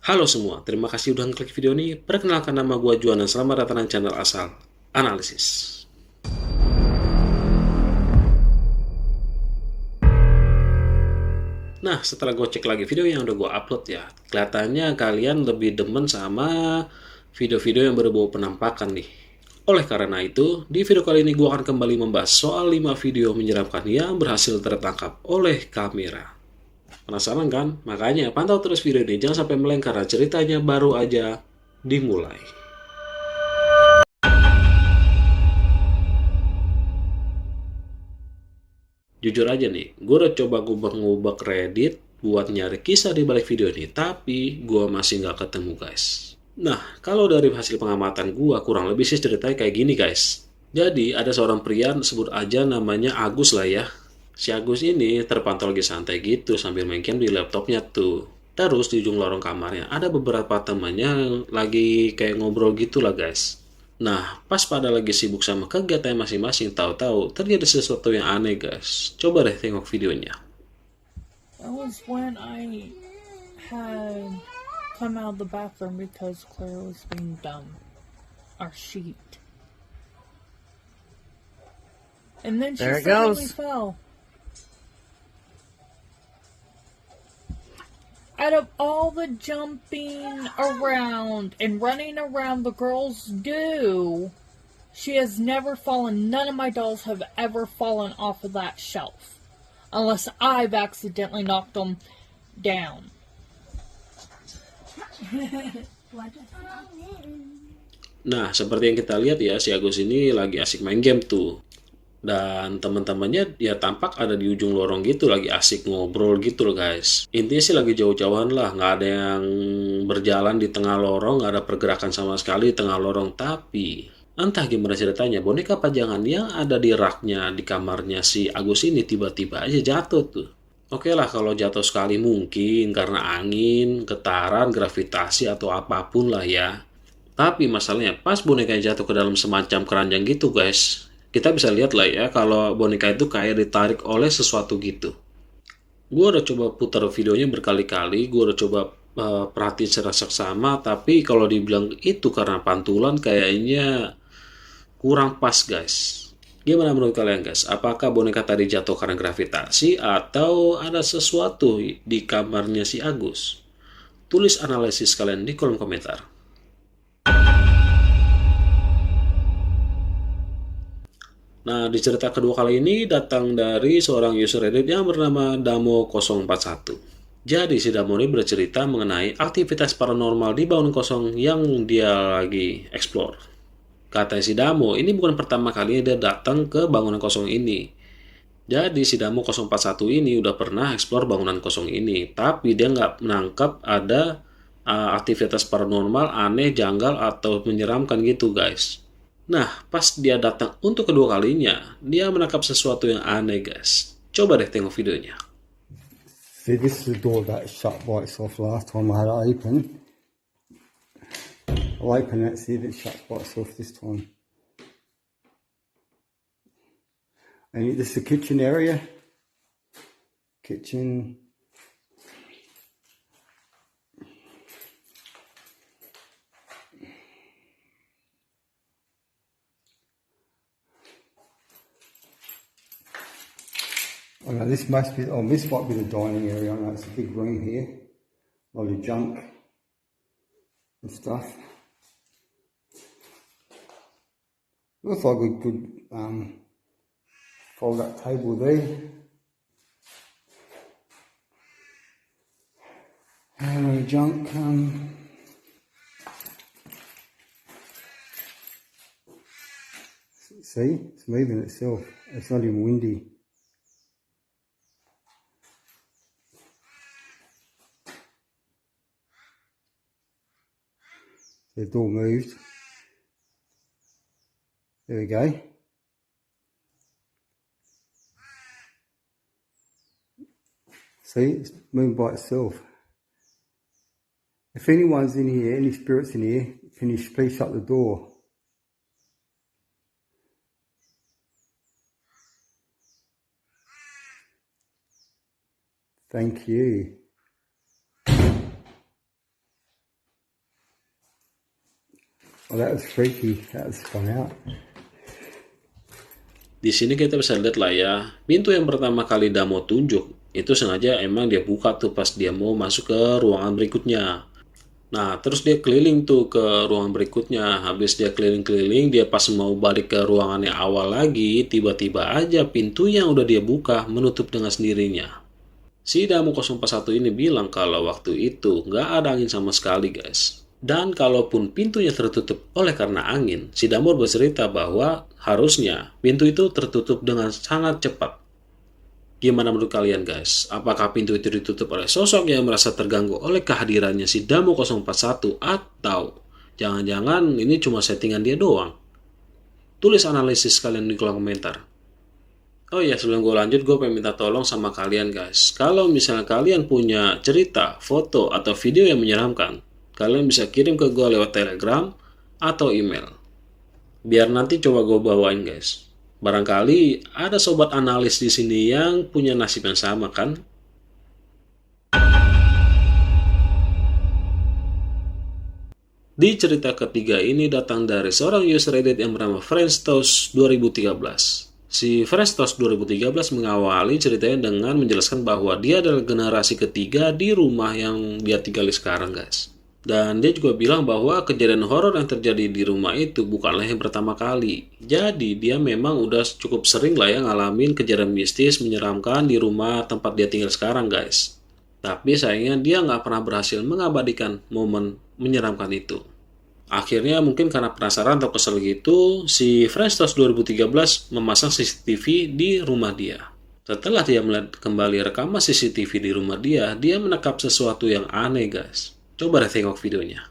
Halo semua, terima kasih udah ngeklik video ini. Perkenalkan nama gue Juan dan selamat datang di channel asal Analisis. Nah, setelah gue cek lagi video yang udah gue upload ya, kelihatannya kalian lebih demen sama video-video yang berbau penampakan nih. Oleh karena itu, di video kali ini gue akan kembali membahas soal 5 video menyeramkan yang berhasil tertangkap oleh kamera. Penasaran kan? Makanya pantau terus video ini, jangan sampai meleng karena ceritanya baru aja dimulai. Jujur aja nih, gue udah coba ngubek-ngubek Reddit buat nyari kisah di balik video ini, tapi gue masih nggak ketemu guys. Nah, kalau dari hasil pengamatan gue, kurang lebih sih ceritanya kayak gini guys. Jadi, ada seorang pria, sebut aja namanya Agus lah ya. Si Agus ini terpantau lagi santai gitu sambil main game di laptopnya tuh. Terus di ujung lorong kamarnya ada beberapa temannya lagi kayak ngobrol gitu lah guys. Nah, pas pada lagi sibuk sama kegiatan masing-masing, tahu-tahu terjadi sesuatu yang aneh, guys. Coba deh tengok videonya. That was when I had come out of the bathroom because Claire was being dumb. Our sheet. And then she There it suddenly goes. fell. Out of all the jumping around and running around the girls do, she has never fallen. None of my dolls have ever fallen off of that shelf. Unless I've accidentally knocked them down. Nah, seperti yang kita lihat ya, si Agus ini lagi asik main game tuh. Dan teman-temannya dia tampak ada di ujung lorong gitu, lagi asik ngobrol gitu loh guys. Intinya sih lagi jauh-jauhan lah, nggak ada yang berjalan di tengah lorong, nggak ada pergerakan sama sekali di tengah lorong. Tapi entah gimana ceritanya, boneka pajangan yang ada di raknya di kamarnya si Agus ini tiba-tiba aja jatuh tuh. Oke lah kalau jatuh sekali mungkin karena angin, getaran, gravitasi atau apapun lah ya. Tapi masalahnya pas boneka jatuh ke dalam semacam keranjang gitu guys, kita bisa lihat lah ya kalau boneka itu kayak ditarik oleh sesuatu gitu. Gue udah coba putar videonya berkali-kali, gue udah coba perhatiin secara seksama, tapi kalau dibilang itu karena pantulan kayaknya kurang pas guys. Gimana menurut kalian guys? Apakah boneka tadi jatuh karena gravitasi atau ada sesuatu di kamarnya si Agus? Tulis analisis kalian di kolom komentar. Nah, di cerita kedua kali ini datang dari seorang user Reddit yang bernama Damo041. Jadi, si Damo ini bercerita mengenai aktivitas paranormal di bangunan kosong yang dia lagi explore. Kata si Damo, ini bukan pertama kalinya dia datang ke bangunan kosong ini. Jadi, si Damo 041 ini udah pernah explore bangunan kosong ini, tapi dia nggak menangkap ada aktivitas paranormal aneh, janggal, atau menyeramkan gitu, guys. Nah, pas dia datang untuk kedua kalinya, dia menangkap sesuatu yang aneh, guys. Coba deh tengok videonya. See, this is the door that shut by itself last time I had it open. I'll open it, see if it shuts by itself this time. And this is the kitchen area. Kitchen. Oh no, this might be the dining area. I know it's a big room here. A lot of junk and stuff. Looks like a good fold up table there. And a lot of junk. See, it's moving itself. It's not even windy. The door moved. There we go. See, it's moving by itself. If anyone's in here, any spirits in here, can you please shut the door? Thank you. Oh, that was freaky. That was fun out. Di sini kita bisa lihat lah ya, pintu yang pertama kali Damo tunjuk, itu sengaja emang dia buka tuh pas dia mau masuk ke ruangan berikutnya. Nah, terus dia keliling tuh ke ruangan berikutnya. Habis dia keliling-keliling, dia pas mau balik ke ruangan yang awal lagi, tiba-tiba aja pintu yang udah dia buka menutup dengan sendirinya. Si Damo 041 ini bilang kalau waktu itu nggak ada angin sama sekali, guys. Dan kalaupun pintunya tertutup oleh karena angin, si Damo bercerita bahwa harusnya pintu itu tertutup dengan sangat cepat. Gimana menurut kalian, guys? Apakah pintu itu ditutup oleh sosok yang merasa terganggu oleh kehadirannya si Damo 041 atau jangan-jangan ini cuma settingan dia doang? Tulis analisis kalian di kolom komentar. Oh ya, sebelum gue lanjut, gue pengen minta tolong sama kalian, guys. Kalau misalnya kalian punya cerita, foto, atau video yang menyeramkan, kalian bisa kirim ke gue lewat Telegram atau email. Biar nanti coba gue bawain, guys. Barangkali ada sobat analis di sini yang punya nasib yang sama, kan? Di cerita ketiga ini datang dari seorang user Reddit yang bernama Friendstos 2013. Si Friendstos 2013 mengawali ceritanya dengan menjelaskan bahwa dia adalah generasi ketiga di rumah yang dia tinggali sekarang, guys. Dan dia juga bilang bahwa kejadian horor yang terjadi di rumah itu bukanlah yang pertama kali. Jadi dia memang udah cukup sering lah ya ngalamin kejadian mistis menyeramkan di rumah tempat dia tinggal sekarang, guys. Tapi sayangnya dia nggak pernah berhasil mengabadikan momen menyeramkan itu. Akhirnya mungkin karena penasaran atau kesel gitu, si Friendstos 2013 memasang CCTV di rumah dia. Setelah dia melihat kembali rekaman CCTV di rumah dia menangkap sesuatu yang aneh, guys. Coba deh tengok videonya.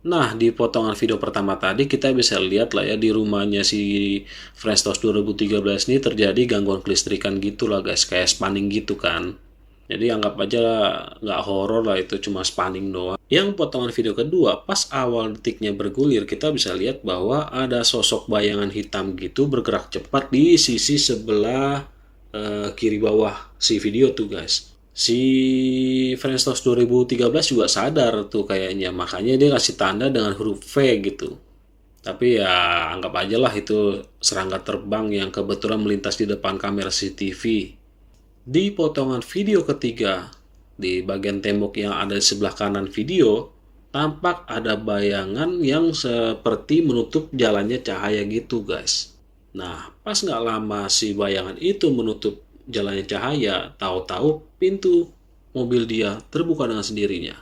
Nah, di potongan video pertama tadi kita bisa lihat lah ya di rumahnya si Friendstos 2013 ini terjadi gangguan kelistrikan gitu lah, guys, kayak spanning gitu kan. Jadi anggap aja nggak horor lah, itu cuma spanning doang. Yang potongan video kedua, pas awal detiknya bergulir, kita bisa lihat bahwa ada sosok bayangan hitam gitu bergerak cepat di sisi sebelah kiri bawah si video tuh, guys. Si Friendstos 2013 juga sadar tuh kayaknya, makanya dia kasih tanda dengan huruf V gitu. Tapi ya anggap aja lah itu serangga terbang yang kebetulan melintas di depan kamera CCTV. Di potongan video ketiga, di bagian tembok yang ada di sebelah kanan video, tampak ada bayangan yang seperti menutup jalannya cahaya gitu, guys. Nah, pas nggak lama si bayangan itu menutup jalannya cahaya, tahu-tahu pintu mobil dia terbuka dengan sendirinya.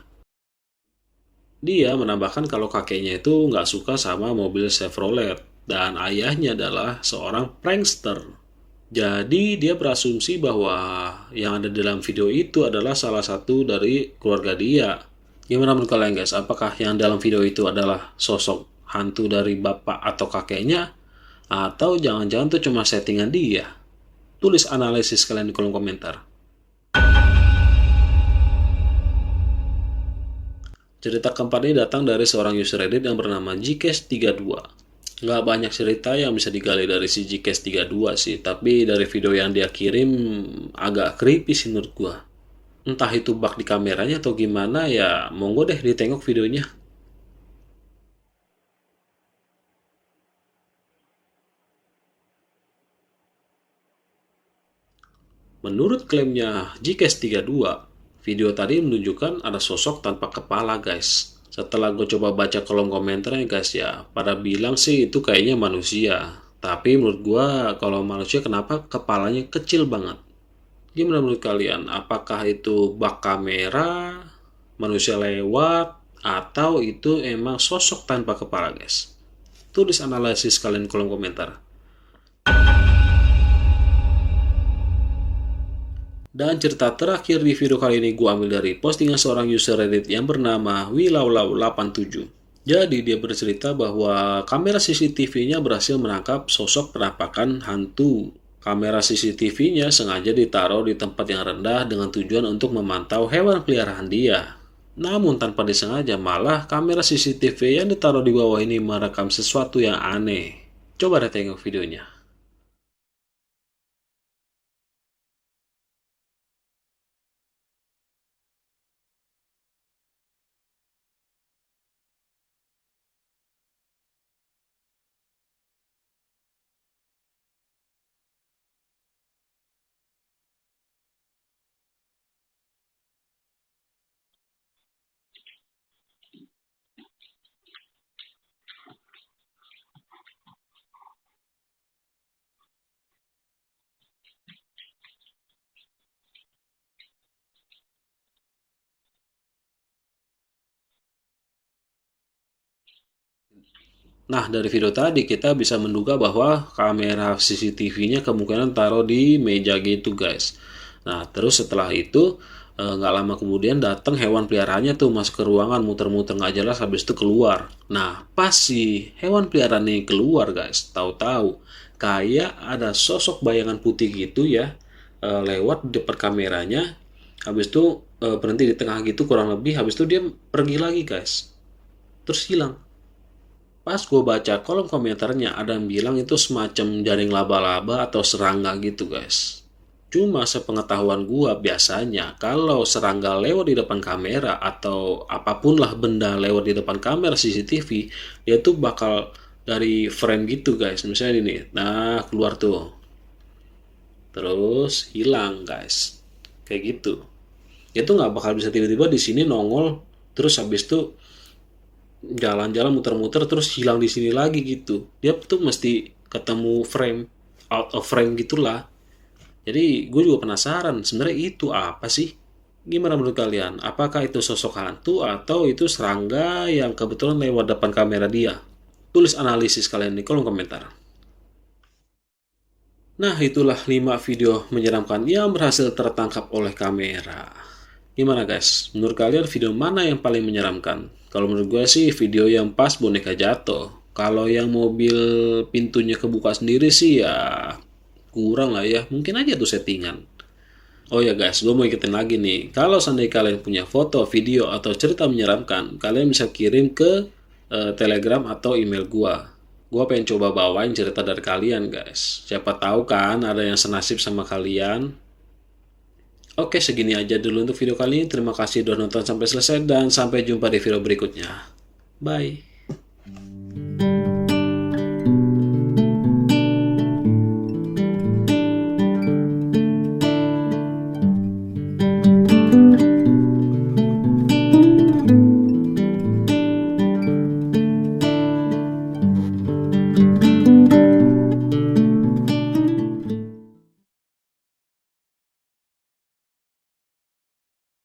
Dia menambahkan kalau kakeknya itu nggak suka sama mobil Chevrolet dan ayahnya adalah seorang prankster. Jadi dia berasumsi bahwa yang ada dalam video itu adalah salah satu dari keluarga dia. Gimana menurut kalian, guys? Apakah yang dalam video itu adalah sosok hantu dari bapak atau kakeknya? Atau jangan-jangan itu cuma settingan dia? Tulis analisis kalian di kolom komentar. Cerita keempat ini datang dari seorang user Reddit yang bernama Gcast32. Nggak banyak cerita yang bisa digali dari si Gcast32 sih, tapi dari video yang dia kirim agak creepy sih menurut gua. Entah itu bug di kameranya atau gimana, ya monggo deh ditengok videonya. Menurut klaimnya Gcast32, video tadi menunjukkan ada sosok tanpa kepala, guys. Setelah gue coba baca kolom komentarnya, guys, ya pada bilang sih itu kayaknya manusia. Tapi menurut gue kalau manusia kenapa kepalanya kecil banget? Gimana menurut kalian? Apakah itu bug kamera, manusia lewat, atau itu emang sosok tanpa kepala, guys? Tulis analisis kalian di kolom komentar. Dan cerita terakhir di video kali ini gue ambil dari postingan seorang user Reddit yang bernama Wilaulau87. Jadi dia bercerita bahwa kamera CCTV-nya berhasil menangkap sosok penampakan hantu. Kamera CCTV-nya sengaja ditaruh di tempat yang rendah dengan tujuan untuk memantau hewan peliharaan dia. Namun tanpa disengaja malah kamera CCTV yang ditaruh di bawah ini merekam sesuatu yang aneh. Coba deh tengok videonya. Nah, dari video tadi kita bisa menduga bahwa kamera CCTV-nya kemungkinan taruh di meja gitu, guys. Nah, terus setelah itu nggak lama kemudian datang hewan peliharaannya tuh masuk ke ruangan muter-muter nggak jelas, habis itu keluar. Nah, pas si hewan peliharaan ini keluar, guys, tahu-tahu kayak ada sosok bayangan putih gitu ya, lewat di depan kameranya, habis itu berhenti di tengah gitu kurang lebih, habis itu dia pergi lagi, guys, terus hilang. Pas gue baca kolom komentarnya ada yang bilang itu semacam jaring laba-laba atau serangga gitu, guys. Cuma sepengetahuan gue biasanya kalau serangga lewat di depan kamera atau apapun lah benda lewat di depan kamera CCTV, dia tuh bakal dari frame gitu, guys. Misalnya ini, nah keluar tuh, terus hilang, guys, kayak gitu. Itu nggak bakal bisa tiba-tiba di sini nongol, terus habis itu jalan-jalan muter-muter terus hilang di sini lagi gitu. Dia tuh mesti ketemu frame, out of frame gitulah. Jadi gue juga penasaran sebenarnya itu apa sih? Gimana menurut kalian? Apakah itu sosok hantu atau itu serangga yang kebetulan lewat depan kamera dia? Tulis analisis kalian di kolom komentar. Nah, itulah 5 video menyeramkan yang berhasil tertangkap oleh kamera. Gimana guys? Menurut kalian video mana yang paling menyeramkan? Kalau menurut gue sih video yang pas boneka jatuh. Kalau yang mobil pintunya kebuka sendiri sih ya kurang lah ya. Mungkin aja tuh settingan. Oh ya guys, gue mau ikutin lagi nih. Kalau seandainya kalian punya foto, video, atau cerita menyeramkan, kalian bisa kirim ke Telegram atau email gue. Gue pengen coba bawain cerita dari kalian guys. Siapa tahu kan ada yang senasib sama kalian. Oke, segini aja dulu untuk video kali ini. Terima kasih sudah nonton sampai selesai dan sampai jumpa di video berikutnya. Bye.